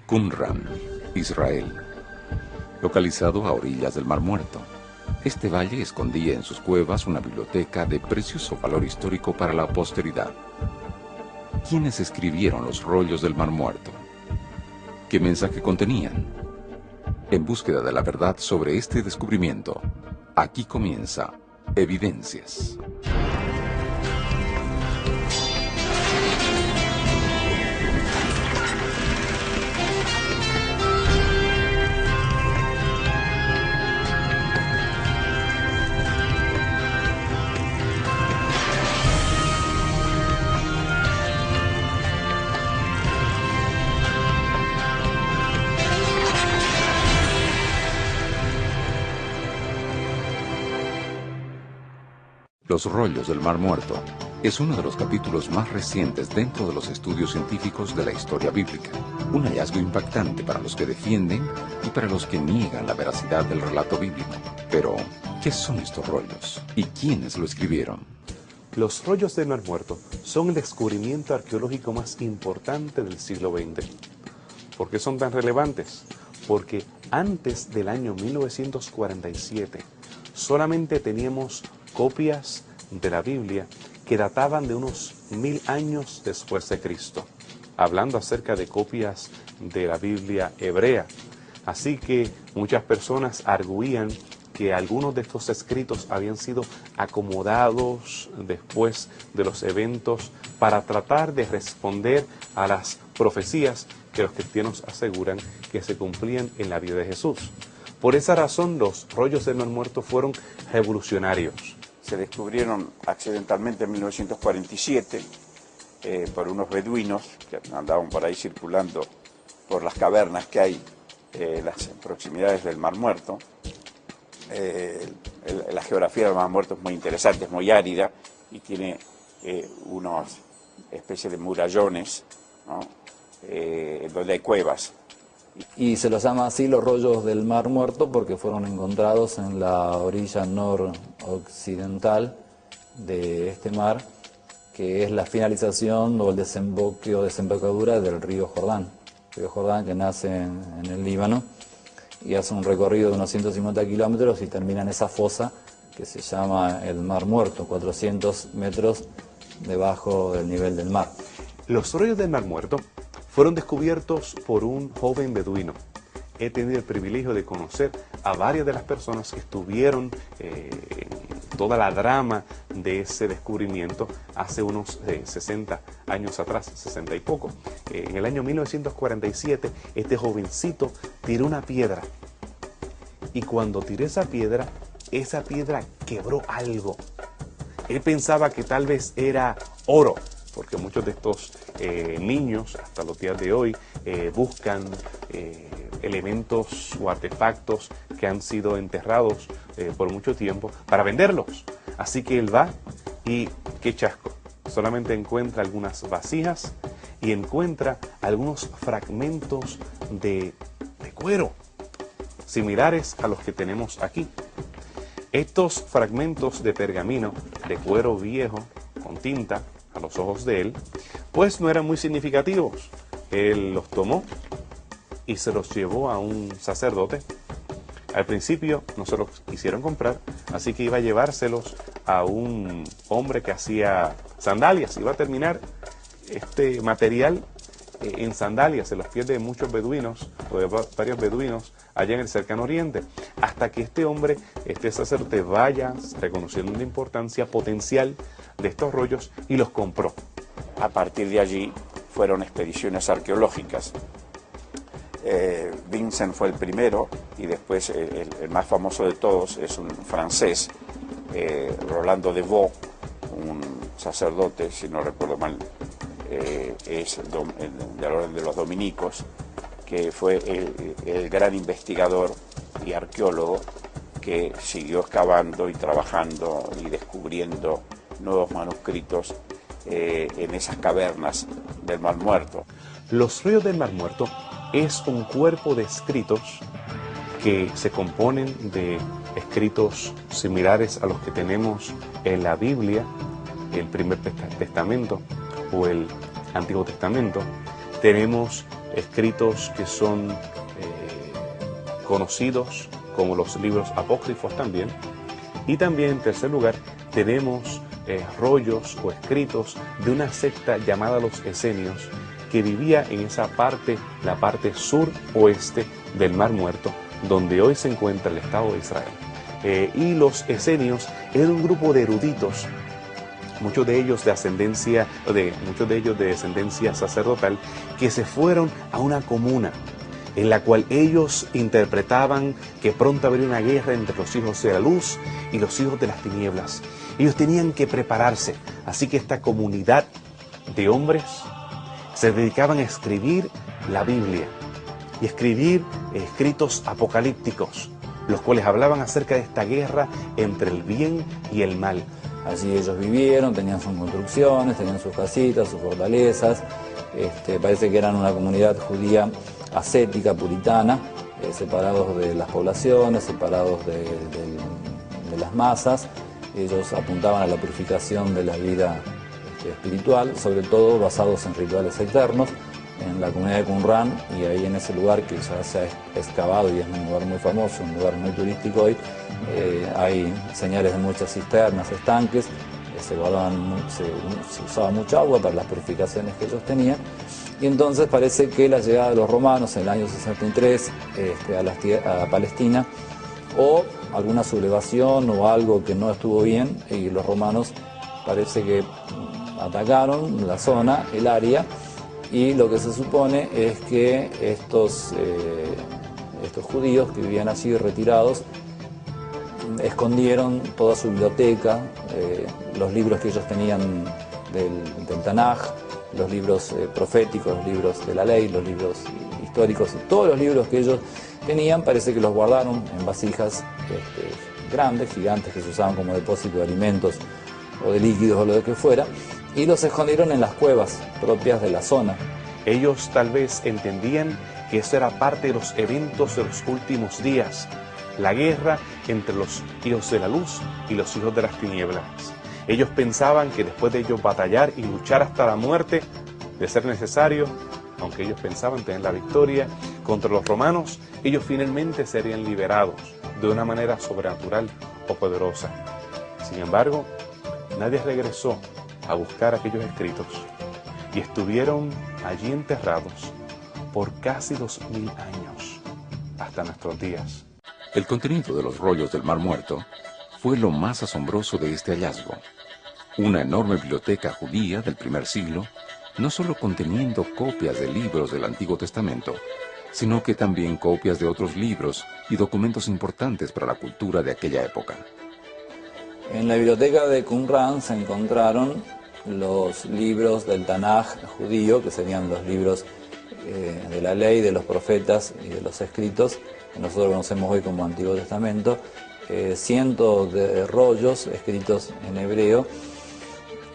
Qumran, Israel, localizado a orillas del Mar Muerto. Este valle escondía en sus cuevas una biblioteca de precioso valor histórico para la posteridad. ¿Quiénes escribieron los rollos del Mar Muerto? ¿Qué mensaje contenían? En búsqueda de la verdad sobre este descubrimiento, aquí comienza Evidencias. Los rollos del Mar Muerto es uno de los capítulos más recientes dentro de los estudios científicos de la historia bíblica. Un hallazgo impactante para los que defienden y para los que niegan la veracidad del relato bíblico. Pero, ¿qué son estos rollos? ¿Y quiénes lo escribieron? Los rollos del Mar Muerto son el descubrimiento arqueológico más importante del siglo XX. ¿Por qué son tan relevantes? Porque antes del año 1947 solamente teníamos copias de la Biblia que databan de unos 1000 años después de Cristo, hablando acerca de copias de la Biblia hebrea. Así que muchas personas arguían que algunos de estos escritos habían sido acomodados después de los eventos para tratar de responder a las profecías que los cristianos aseguran que se cumplían en la vida de Jesús. Por esa razón, los rollos del Mar Muerto fueron revolucionarios. Se descubrieron accidentalmente en 1947 por unos beduinos que andaban por ahí circulando por las cavernas que hay en las proximidades del Mar Muerto. La geografía del Mar Muerto es muy interesante, es muy árida y tiene unas especies de murallones, ¿no? Donde hay cuevas. Y se los llama así los rollos del Mar Muerto porque fueron encontrados en la orilla noroccidental de este mar, que es la finalización o el desemboque o desembocadura del río Jordán. El río Jordán que nace en el Líbano y hace un recorrido de unos 150 kilómetros y termina en esa fosa que se llama el Mar Muerto, 400 metros debajo del nivel del mar. Los rollos del Mar Muerto fueron descubiertos por un joven beduino. He tenido el privilegio de conocer a varias de las personas que estuvieron en toda la drama de ese descubrimiento hace unos 60 años atrás, 60 y poco. En el año 1947, este jovencito tiró una piedra. Y cuando tiró esa piedra quebró algo. Él pensaba que tal vez era oro, porque muchos de estos niños, hasta los días de hoy, buscan elementos o artefactos que han sido enterrados por mucho tiempo para venderlos. Así que él va y qué chasco, solamente encuentra algunas vasijas y encuentra algunos fragmentos de cuero, similares a los que tenemos aquí. Estos fragmentos de pergamino, de cuero viejo, con tinta, a los ojos de él, pues no eran muy significativos. Él los tomó y se los llevó a un sacerdote. Al principio no se los quisieron comprar, así que iba a llevárselos a un hombre que hacía sandalias. Iba a terminar este material en sandalias, en los pies de muchos beduinos, o de varios beduinos, allá en el cercano oriente, hasta que este hombre, este sacerdote, vaya reconociendo la importancia potencial de estos rollos y los compró. A partir de allí fueron expediciones arqueológicas. Vincent fue el primero y después el más famoso de todos es un francés, Rolando de Vaux, un sacerdote, si no recuerdo mal, es del orden de los dominicos, que fue el gran investigador y arqueólogo que siguió excavando y trabajando y descubriendo nuevos manuscritos en esas cavernas del Mar Muerto. Los rollos del Mar Muerto es un cuerpo de escritos que se componen de escritos similares a los que tenemos en la Biblia, el Primer Testamento o el Antiguo Testamento. Tenemos escritos que son conocidos como los libros apócrifos también. Y también, en tercer lugar, tenemos rollos o escritos de una secta llamada los esenios, que vivía en esa parte, la parte sur-oeste del Mar Muerto, donde hoy se encuentra el Estado de Israel. Y los esenios eran un grupo de eruditos, muchos de ellos de descendencia sacerdotal, que se fueron a una comuna en la cual ellos interpretaban que pronto habría una guerra entre los hijos de la luz y los hijos de las tinieblas. Ellos tenían que prepararse, así que esta comunidad de hombres se dedicaban a escribir la Biblia y escribir escritos apocalípticos, los cuales hablaban acerca de esta guerra entre el bien y el mal. Allí ellos vivieron, tenían sus construcciones, tenían sus casitas, sus fortalezas. Parece que eran una comunidad judía ascética, puritana, separados de las poblaciones, separados de las masas. Ellos apuntaban a la purificación de la vida espiritual, sobre todo basados en rituales eternos, en la comunidad de Qumran, y ahí en ese lugar que ya se ha excavado y es un lugar muy famoso, un lugar muy turístico hoy, hay señales de muchas cisternas, estanques, se usaba mucha agua para las purificaciones que ellos tenían, y entonces parece que la llegada de los romanos en el año 63 a Palestina, o alguna sublevación o algo que no estuvo bien, y los romanos parece que atacaron la zona, el área, y lo que se supone es que estos judíos que vivían allí retirados escondieron toda su biblioteca, los libros que ellos tenían del Tanaj, los libros proféticos, los libros de la ley, los libros históricos, todos los libros que ellos tenían, parece que los guardaron en vasijas grandes, gigantes, que se usaban como depósito de alimentos o de líquidos o lo que fuera, y los escondieron en las cuevas propias de la zona. Ellos tal vez entendían que eso era parte de los eventos de los últimos días, la guerra entre los hijos de la luz y los hijos de las tinieblas. Ellos pensaban que después de ellos batallar y luchar hasta la muerte, de ser necesario, aunque ellos pensaban tener la victoria contra los romanos, ellos finalmente serían liberados de una manera sobrenatural o poderosa. Sin embargo, nadie regresó a buscar aquellos escritos y estuvieron allí enterrados por casi 2000 años, hasta nuestros días. El contenido de los rollos del Mar Muerto fue lo más asombroso de este hallazgo. Una enorme biblioteca judía del primer siglo, no solo conteniendo copias de libros del Antiguo Testamento, sino que también copias de otros libros y documentos importantes para la cultura de aquella época. En la biblioteca de Qumran se encontraron los libros del Tanaj judío, que serían los libros de la ley, de los profetas y de los escritos, que nosotros conocemos hoy como Antiguo Testamento, cientos de rollos escritos en hebreo,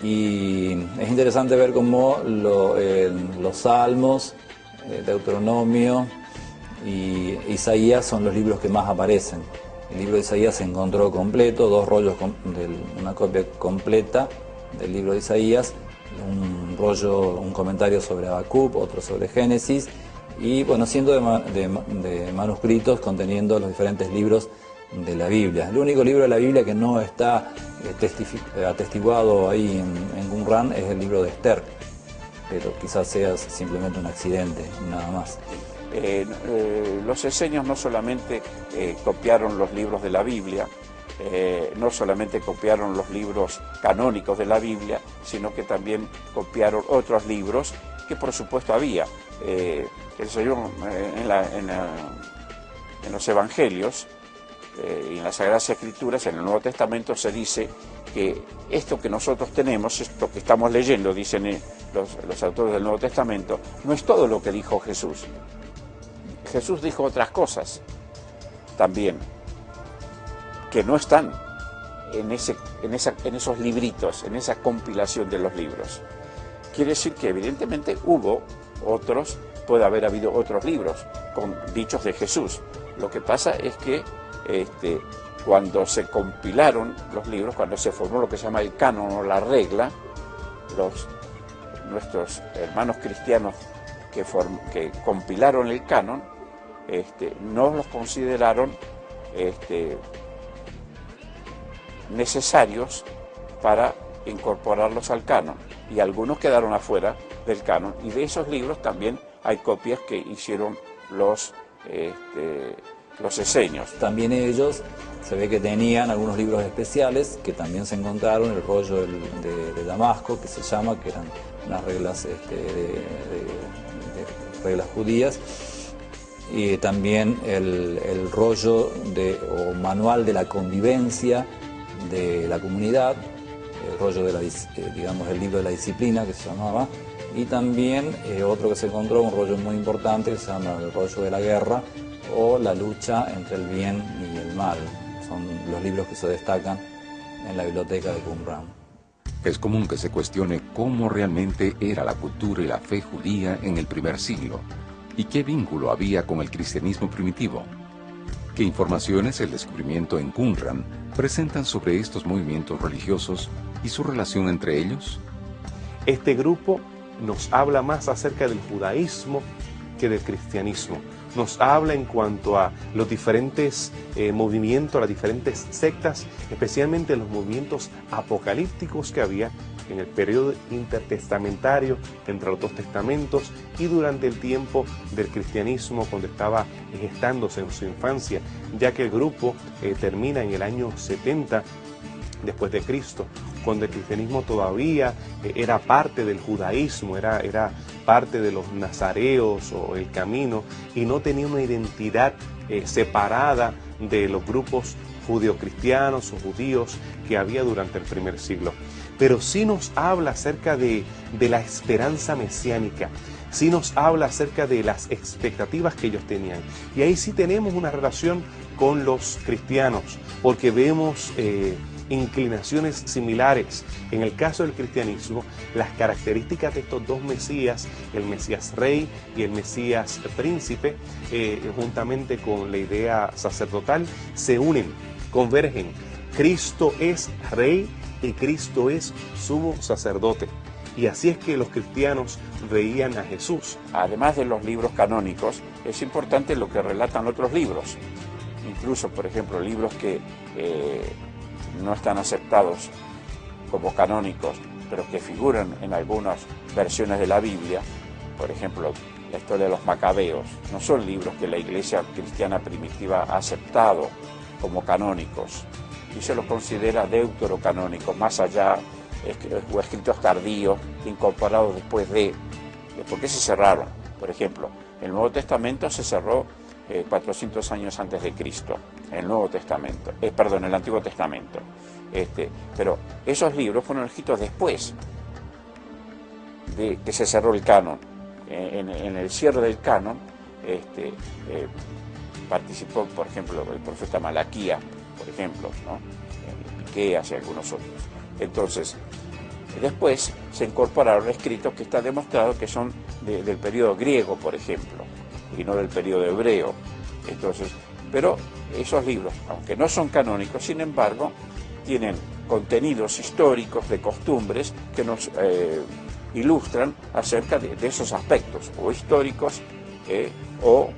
y es interesante ver cómo los Salmos, Deuteronomio y Isaías son los libros que más aparecen. El libro de Isaías se encontró completo, 2 rollos, una copia completa del libro de Isaías, un rollo, un comentario sobre Habacuc, otro sobre Génesis, y bueno, cientos de manuscritos conteniendo los diferentes libros de la Biblia. El único libro de la Biblia que no está atestiguado ahí en Qumran es el libro de Esther, pero quizás sea simplemente un accidente, nada más. Los esenios no solamente copiaron los libros de la Biblia, no solamente copiaron los libros canónicos de la Biblia, sino que también copiaron otros libros que por supuesto había. El Señor en los Evangelios y en las Sagradas Escrituras, en el Nuevo Testamento, se dice que esto que nosotros tenemos, esto que estamos leyendo, dicen los autores del Nuevo Testamento, no es todo lo que dijo Jesús. Jesús dijo otras cosas también, que no están en esos libritos, en esa compilación de los libros. Quiere decir que evidentemente puede haber habido otros libros con dichos de Jesús. Lo que pasa es que cuando se compilaron los libros, cuando se formó lo que se llama el canon o la regla, nuestros hermanos cristianos que compilaron el canon, no los consideraron necesarios para incorporarlos al canon, y algunos quedaron afuera del canon, y de esos libros también hay copias que hicieron los esenios. También ellos se ve que tenían algunos libros especiales que también se encontraron, el rollo de Damasco, que se llama, que eran unas reglas, de reglas judías, y también el rollo o manual de la convivencia de la comunidad, el rollo digamos, el libro de la disciplina, que se llamaba, y también otro que se encontró, un rollo muy importante, que se llama el rollo de la guerra, o la lucha entre el bien y el mal. Son los libros que se destacan en la biblioteca de Qumran. Es común que se cuestione cómo realmente era la cultura y la fe judía en el primer siglo, y qué vínculo había con el cristianismo primitivo. ¿Qué informaciones el descubrimiento en Qumran presentan sobre estos movimientos religiosos y su relación entre ellos? Este grupo nos habla más acerca del judaísmo que del cristianismo. Nos habla en cuanto a los diferentes movimientos, las diferentes sectas, especialmente los movimientos apocalípticos que había en el periodo intertestamentario entre los dos testamentos y durante el tiempo del cristianismo, cuando estaba gestándose en su infancia, ya que el grupo termina en el año 70 después de Cristo, cuando el cristianismo todavía era parte del judaísmo, era parte de los nazareos o el camino, y no tenía una identidad separada de los grupos judeocristianos o judíos que había durante el primer siglo. Pero sí nos habla acerca de la esperanza mesiánica, sí nos habla acerca de las expectativas que ellos tenían. Y ahí sí tenemos una relación con los cristianos, porque vemos inclinaciones similares. En el caso del cristianismo, las características de estos dos Mesías, el Mesías Rey y el Mesías Príncipe, juntamente con la idea sacerdotal, se unen, convergen. Cristo es Rey y Cristo es sumo sacerdote. Y así es que los cristianos veían a Jesús. Además de los libros canónicos, es importante lo que relatan otros libros. Incluso, por ejemplo, libros que no están aceptados como canónicos, pero que figuran en algunas versiones de la Biblia. Por ejemplo, la historia de los Macabeos. No son libros que la iglesia cristiana primitiva ha aceptado como canónicos, y se los considera deuterocanónicos, más allá, o escritos tardíos, incorporados después de. ¿Por qué se cerraron? Por ejemplo, el Nuevo Testamento se cerró 400 años antes de Cristo, el Nuevo Testamento, el Antiguo Testamento. Pero esos libros fueron escritos después de que se cerró el canon. En el cierre del canon participó, por ejemplo, el profeta Malaquía, por ejemplo, ¿no? Miqueas y algunos otros. Entonces, después se incorporaron escritos que está demostrado que son del periodo griego, por ejemplo, y no del periodo hebreo. Entonces, pero esos libros, aunque no son canónicos, sin embargo, tienen contenidos históricos de costumbres que nos ilustran acerca de esos aspectos, o históricos, o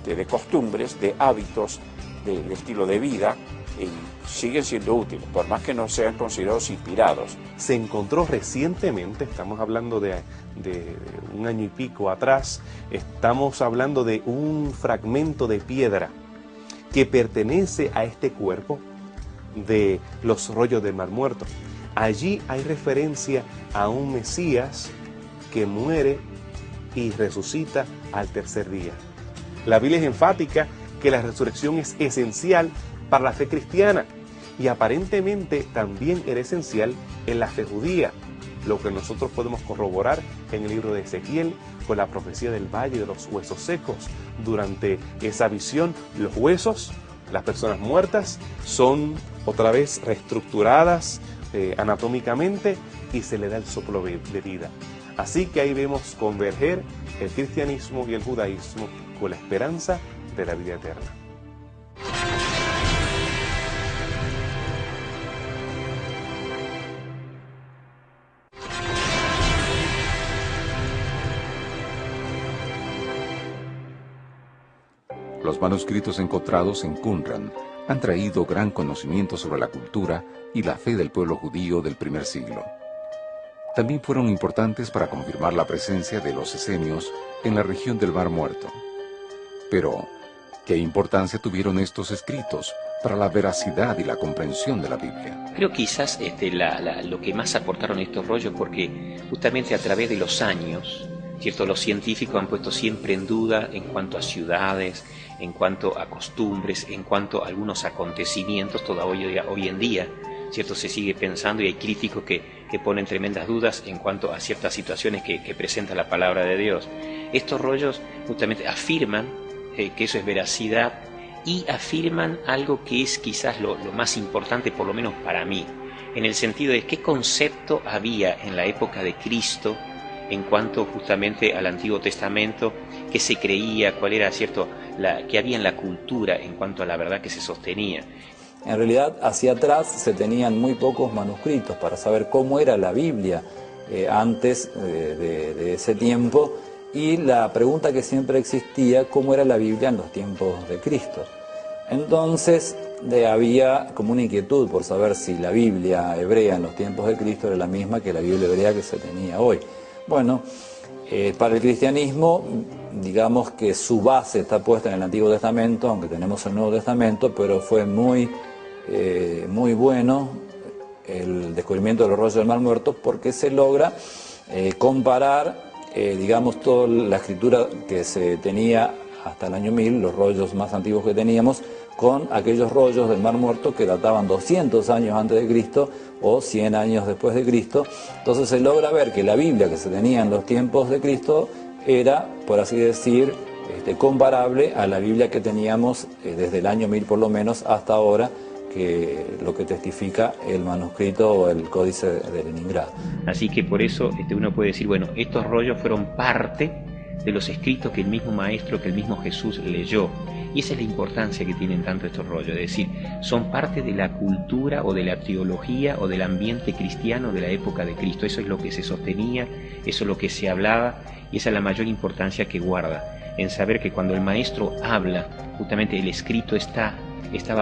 de costumbres, de hábitos, de estilo de vida, y siguen siendo útiles, por más que no sean considerados inspirados. Se encontró recientemente, estamos hablando de un año y pico atrás, estamos hablando de un fragmento de piedra que pertenece a este cuerpo de los rollos del Mar Muerto. Allí hay referencia a un Mesías que muere y resucita al tercer día. La Biblia es enfática que la resurrección es esencial para la fe cristiana, y aparentemente también era esencial en la fe judía, lo que nosotros podemos corroborar en el libro de Ezequiel con la profecía del valle de los huesos secos. Durante esa visión, los huesos, las personas muertas, son otra vez reestructuradas anatómicamente, y se le da el soplo de vida. Así que ahí vemos converger el cristianismo y el judaísmo con la esperanza de la vida eterna. Los manuscritos encontrados en Qumran han traído gran conocimiento sobre la cultura y la fe del pueblo judío del primer siglo. También fueron importantes para confirmar la presencia de los esenios en la región del Mar Muerto. Pero, ¿qué importancia tuvieron estos escritos para la veracidad y la comprensión de la Biblia? Creo quizás lo que más aportaron estos rollos, porque justamente a través de los años, ¿cierto?, los científicos han puesto siempre en duda en cuanto a ciudades, en cuanto a costumbres, en cuanto a algunos acontecimientos. Todavía hoy en día, ¿cierto?, se sigue pensando, y hay críticos que ponen tremendas dudas en cuanto a ciertas situaciones que presenta la palabra de Dios. Estos rollos justamente afirman que eso es veracidad, y afirman algo que es quizás lo más importante, por lo menos para mí, en el sentido de qué concepto había en la época de Cristo en cuanto justamente al Antiguo Testamento, qué se creía, cuál era, ¿cierto?, que había en la cultura en cuanto a la verdad que se sostenía. En realidad, hacia atrás se tenían muy pocos manuscritos para saber cómo era la Biblia antes de ese tiempo, y la pregunta que siempre existía, ¿cómo era la Biblia en los tiempos de Cristo? Entonces había como una inquietud por saber si la Biblia hebrea en los tiempos de Cristo era la misma que la Biblia hebrea que se tenía hoy. Bueno, para el cristianismo, digamos que su base está puesta en el Antiguo Testamento, aunque tenemos el Nuevo Testamento, pero fue muy bueno el descubrimiento de los rollos del Mar Muerto, porque se logra comparar digamos, toda la escritura que se tenía hasta el año 1000, los rollos más antiguos que teníamos, con aquellos rollos del Mar Muerto que databan 200 años antes de Cristo o 100 años después de Cristo. Entonces se logra ver que la Biblia que se tenía en los tiempos de Cristo era, por así decir, comparable a la Biblia que teníamos desde el año 1000 por lo menos hasta ahora, que lo que testifica el manuscrito o el códice de Leningrado. Así que por eso uno puede decir, bueno, estos rollos fueron parte de los escritos que el mismo Maestro, que el mismo Jesús leyó. Y esa es la importancia que tienen tanto estos rollos, es decir, son parte de la cultura o de la teología o del ambiente cristiano de la época de Cristo. Eso es lo que se sostenía, eso es lo que se hablaba, y esa es la mayor importancia que guarda, en saber que cuando el Maestro habla, justamente el escrito estaba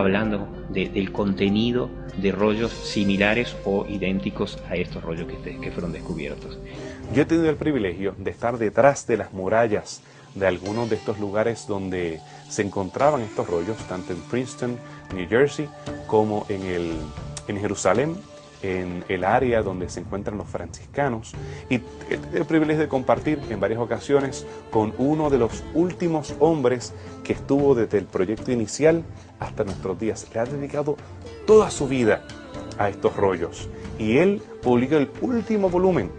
hablando del contenido de rollos similares o idénticos a estos rollos que fueron descubiertos. Yo he tenido el privilegio de estar detrás de las murallas de algunos de estos lugares donde se encontraban estos rollos, tanto en Princeton, New Jersey, como en Jerusalén, en el área donde se encuentran los franciscanos, y he tenido el privilegio de compartir en varias ocasiones con uno de los últimos hombres que estuvo desde el proyecto inicial hasta nuestros días. Le ha dedicado toda su vida a estos rollos, y él publicó el último volumen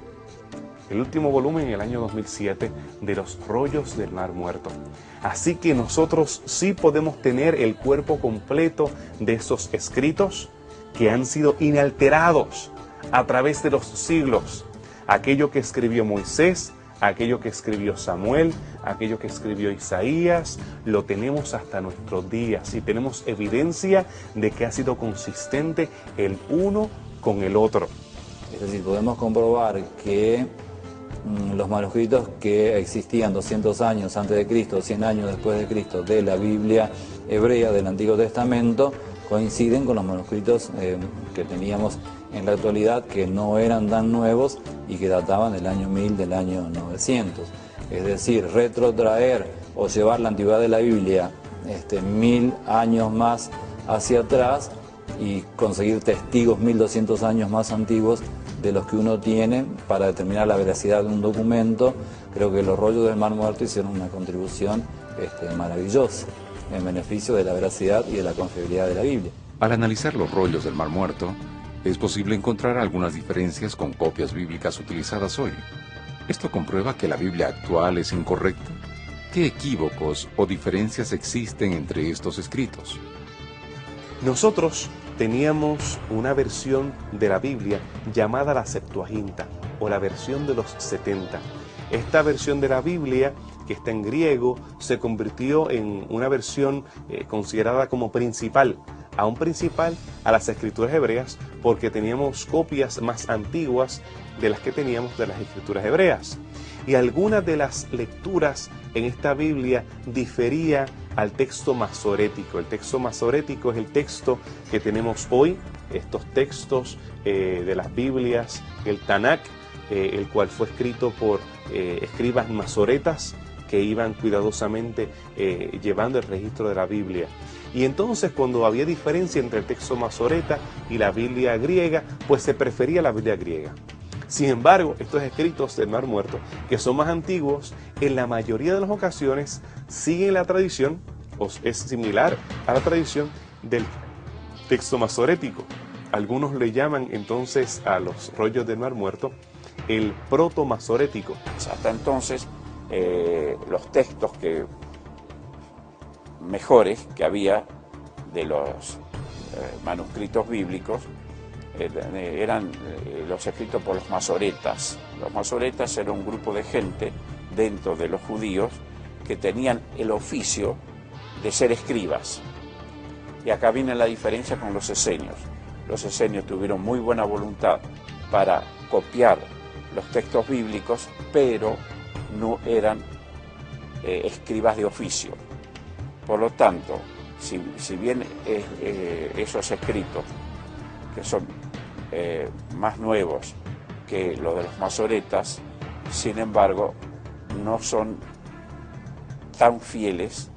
en el año 2007 de los rollos del Mar Muerto. Así que nosotros sí podemos tener el cuerpo completo de esos escritos que han sido inalterados a través de los siglos. Aquello que escribió Moisés, aquello que escribió Samuel, aquello que escribió Isaías, lo tenemos hasta nuestros días, y tenemos evidencia de que ha sido consistente el uno con el otro. Es decir, podemos comprobar que los manuscritos que existían 200 años antes de Cristo, 100 años después de Cristo, de la Biblia hebrea del Antiguo Testamento, coinciden con los manuscritos que teníamos en la actualidad, que no eran tan nuevos y que databan del año 1000, del año 900. Es decir, retrotraer o llevar la antigüedad de la Biblia 1000 años más hacia atrás y conseguir testigos 1200 años más antiguos de los que uno tiene para determinar la veracidad de un documento. Creo que los rollos del Mar Muerto hicieron una contribución maravillosa en beneficio de la veracidad y de la confiabilidad de la Biblia. Al analizar los rollos del Mar Muerto, es posible encontrar algunas diferencias con copias bíblicas utilizadas hoy. ¿Esto comprueba que la Biblia actual es incorrecta? ¿Qué equívocos o diferencias existen entre estos escritos? Nosotros teníamos una versión de la Biblia llamada la Septuaginta, o la versión de los 70. Esta versión de la Biblia, que está en griego, se convirtió en una versión considerada como principal, aún principal a las escrituras hebreas, porque teníamos copias más antiguas de las que teníamos de las escrituras hebreas. y algunas de las lecturas en esta Biblia difería al texto masorético. El texto masorético es el texto que tenemos hoy, estos textos de las Biblias, el Tanakh, el cual fue escrito por escribas masoretas que iban cuidadosamente llevando el registro de la Biblia. Y entonces, cuando había diferencia entre el texto masoreta y la Biblia griega, pues se prefería la Biblia griega. Sin embargo, estos escritos del Mar Muerto, que son más antiguos, en la mayoría de las ocasiones siguen la tradición, o es similar a la tradición del texto masorético. Algunos le llaman entonces a los rollos del Mar Muerto el proto-masorético. Hasta entonces, los textos mejores que había de los manuscritos bíblicos eran los escritos por los masoretas. Los masoretas eran un grupo de gente dentro de los judíos que tenían el oficio de ser escribas. Y acá viene la diferencia con los esenios. Los esenios tuvieron muy buena voluntad para copiar los textos bíblicos, pero no eran escribas de oficio. Por lo tanto, si bien esos escritos, que son más nuevos que los de los masoretas, sin embargo, no son tan fieles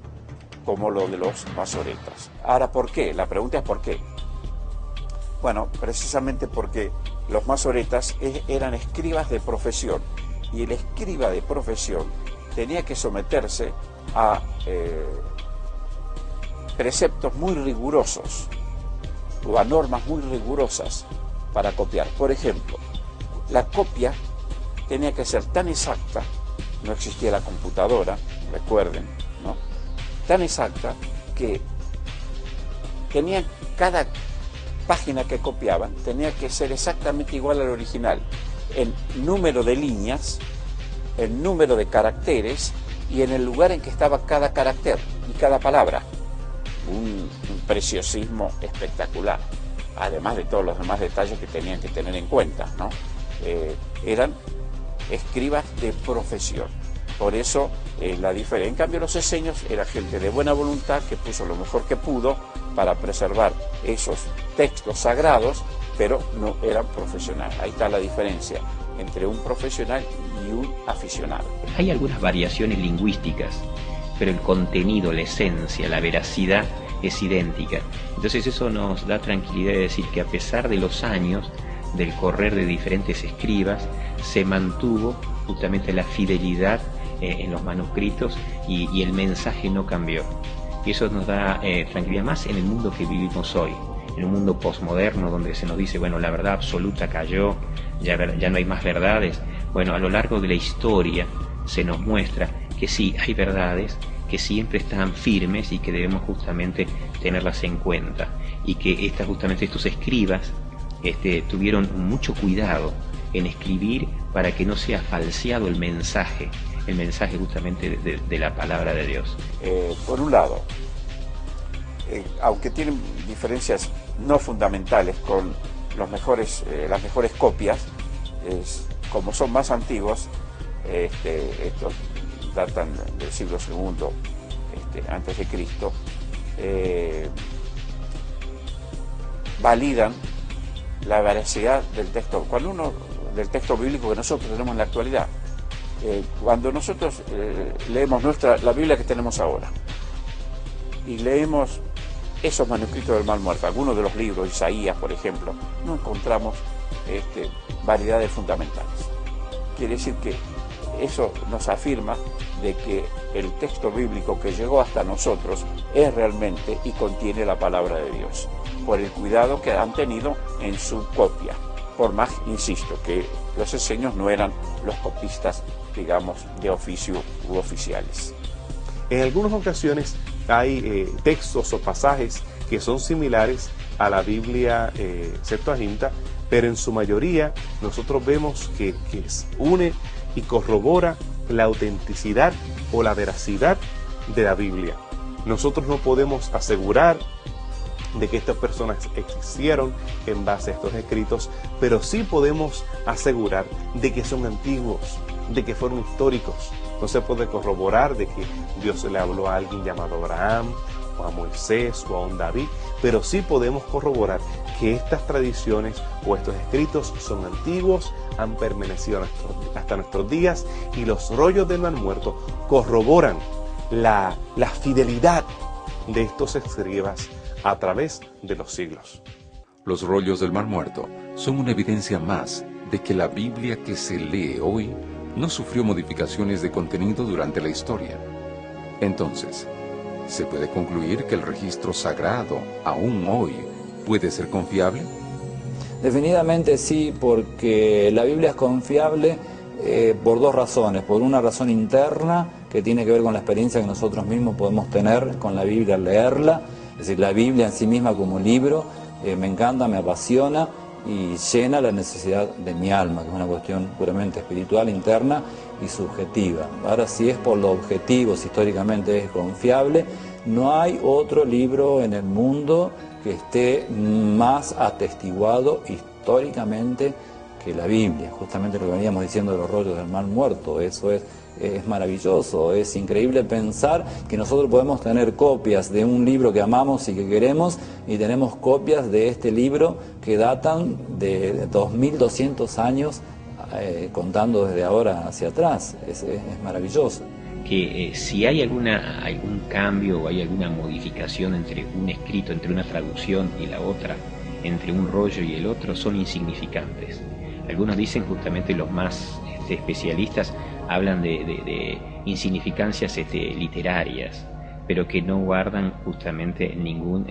como los de los masoretas. Ahora, ¿por qué? La pregunta es ¿por qué? Bueno, precisamente porque los masoretas eran escribas de profesión, y el escriba de profesión tenía que someterse a preceptos muy rigurosos o a normas muy rigurosas para copiar. Por ejemplo, la copia tenía que ser tan exacta, no existía la computadora, recuerden, ¿no? Tan exacta que cada página que copiaban tenía que ser exactamente igual al original, en número de líneas, en número de caracteres y en el lugar en que estaba cada carácter y cada palabra. Un preciosismo espectacular, además de todos los demás detalles que tenían que tener en cuenta, ¿no? Eran escribas de profesión. Por eso la diferencia. En cambio, los esenios era gente de buena voluntad que puso lo mejor que pudo para preservar esos textos sagrados, pero no eran profesionales. Ahí está la diferencia entre un profesional y un aficionado. Hay algunas variaciones lingüísticas, pero el contenido, la esencia, la veracidad es idéntica. Entonces eso nos da tranquilidad de decir que a pesar de los años, del correr de diferentes escribas, se mantuvo justamente la fidelidad en los manuscritos y el mensaje no cambió. Y eso nos da tranquilidad más en el mundo que vivimos hoy, en un mundo posmoderno donde se nos dice, bueno, la verdad absoluta cayó, ya no hay más verdades. Bueno, a lo largo de la historia se nos muestra que sí, hay verdades que siempre están firmes y que debemos justamente tenerlas en cuenta, y que justamente estos escribas tuvieron mucho cuidado en escribir para que no sea falseado el mensaje justamente de la palabra de Dios. Por un lado, aunque tienen diferencias no fundamentales con las mejores copias, como son más antiguos, estos datan del siglo II antes de Cristo, validan la veracidad del texto. Del texto bíblico que nosotros tenemos en la actualidad. Cuando nosotros leemos la Biblia que tenemos ahora y leemos esos manuscritos del Mar Muerto, algunos de los libros, Isaías por ejemplo, no encontramos variedades fundamentales. Quiere decir que eso nos afirma de que el texto bíblico que llegó hasta nosotros es realmente y contiene la palabra de Dios, por el cuidado que han tenido en su copia. Por más, insisto, que los esenios no eran los copistas, digamos, de oficio u oficiales. En algunas ocasiones hay textos o pasajes que son similares a la Biblia Septuaginta, pero en su mayoría nosotros vemos que une y corrobora la autenticidad o la veracidad de la Biblia. Nosotros no podemos asegurar de que estas personas existieron en base a estos escritos, pero sí podemos asegurar de que son antiguos, de que fueron históricos. No se puede corroborar de que Dios le habló a alguien llamado Abraham, o a Moisés, o a un David, pero sí podemos corroborar que estas tradiciones o estos escritos son antiguos, han permanecido hasta nuestros días, y los rollos del Mar Muerto corroboran la fidelidad de estos escribas a través de los siglos. Los rollos del Mar Muerto son una evidencia más de que la Biblia que se lee hoy no sufrió modificaciones de contenido durante la historia. Entonces, ¿se puede concluir que el registro sagrado, aún hoy, puede ser confiable? Definitivamente sí, porque la Biblia es confiable por dos razones. Por una razón interna, que tiene que ver con la experiencia que nosotros mismos podemos tener con la Biblia al leerla. Es decir, la Biblia en sí misma como libro me encanta, me apasiona y llena la necesidad de mi alma, que es una cuestión puramente espiritual, interna y subjetiva. Ahora, si es por los objetivos, históricamente es confiable, no hay otro libro en el mundo que esté más atestiguado históricamente que la Biblia. Justamente lo que veníamos diciendo de los rollos del Mar Muerto, eso es maravilloso, es increíble pensar que nosotros podemos tener copias de un libro que amamos y que queremos, y tenemos copias de este libro que datan de 2200 años, contando desde ahora hacia atrás. Es maravilloso. Que si hay algún cambio o hay alguna modificación entre un escrito, entre una traducción y la otra, entre un rollo y el otro, son insignificantes. Algunos dicen, justamente los más especialistas, hablan de insignificancias literarias, pero que no guardan justamente ningún,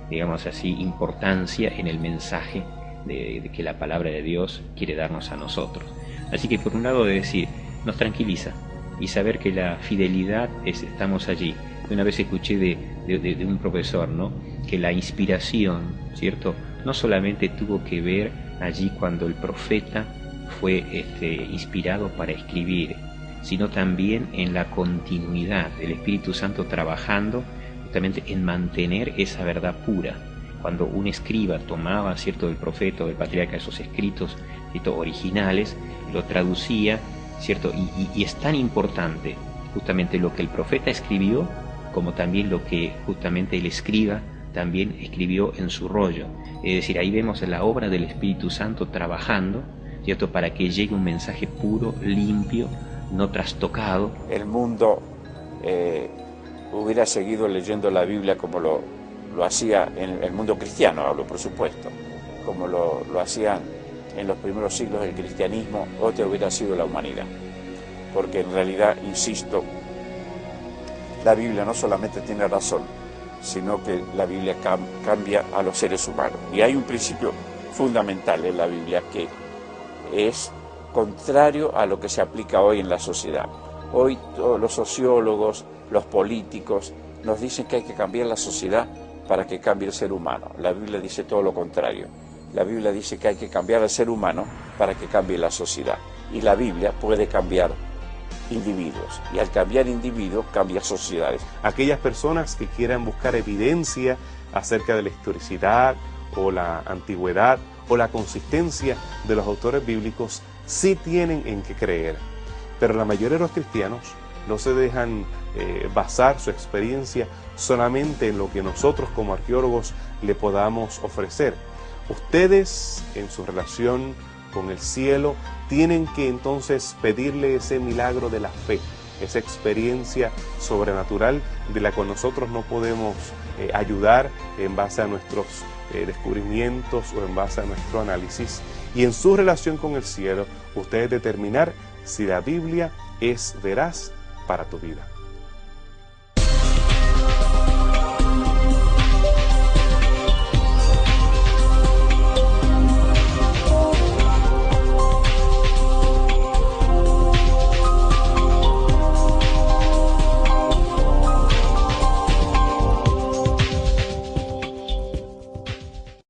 digamos así, importancia en el mensaje de que la palabra de Dios quiere darnos a nosotros. Así que por un lado, de decir, nos tranquiliza, y saber que la fidelidad estamos allí. Una vez escuché de un profesor, ¿no?, que la inspiración, ¿cierto?, no solamente tuvo que ver allí cuando el profeta fue inspirado para escribir, sino también en la continuidad del Espíritu Santo trabajando justamente en mantener esa verdad pura. Cuando un escriba tomaba, ¿cierto?, del profeta o del patriarca esos escritos, ¿cierto?, originales, lo traducía, ¿cierto? Y es tan importante justamente lo que el profeta escribió, como también lo que justamente el escriba también escribió en su rollo. Es decir, ahí vemos la obra del Espíritu Santo trabajando, ¿cierto?, para que llegue un mensaje puro, limpio, no trastocado. El mundo hubiera seguido leyendo la Biblia como lo hacía en el mundo cristiano, hablo por supuesto, como lo hacían en los primeros siglos del cristianismo, otra hubiera sido la humanidad. Porque en realidad, insisto, la Biblia no solamente tiene razón, sino que la Biblia cambia a los seres humanos. Y hay un principio fundamental en la Biblia que es contrario a lo que se aplica hoy en la sociedad. Hoy todos los sociólogos, los políticos, nos dicen que hay que cambiar la sociedad para que cambie el ser humano. La Biblia dice todo lo contrario. La Biblia dice que hay que cambiar al ser humano para que cambie la sociedad. Y la Biblia puede cambiar individuos. Y al cambiar individuos, cambia sociedades. Aquellas personas que quieran buscar evidencia acerca de la historicidad o la antigüedad o la consistencia de los autores bíblicos, sí tienen en qué creer. Pero la mayoría de los cristianos no se dejan basar su experiencia solamente en lo que nosotros como arqueólogos le podamos ofrecer. Ustedes, en su relación con el cielo, tienen que entonces pedirle ese milagro de la fe, esa experiencia sobrenatural de la que nosotros no podemos ayudar en base a nuestros descubrimientos o en base a nuestro análisis. Y en su relación con el cielo, ustedes determinar si la Biblia es veraz para tu vida.